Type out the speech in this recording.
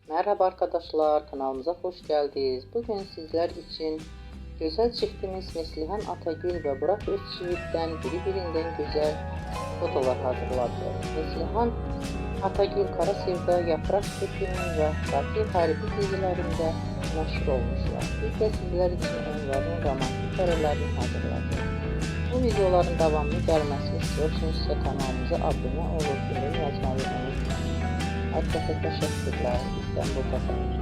Merhaba arkadaşlar, kanalımıza hoş geldiniz. Bugün sizler için güzel çiftimiz Neslihan Atagül ve Burak Özçivit'ten birbirinden güzel fotolar hazırladı. Neslihan Atagül Kara Sevda, Yaprak Dökümü ve Katil Harbi dizilerinde meşhur olmuşlar. Biz de sizler için onların romantik karelerini hazırladık. Bu videoların devamlı gelmesini istiyorsanız kanalımıza abone olup yorum yazmayı unutmayın. Herkese teşekkürler. İstanbul'da kalın.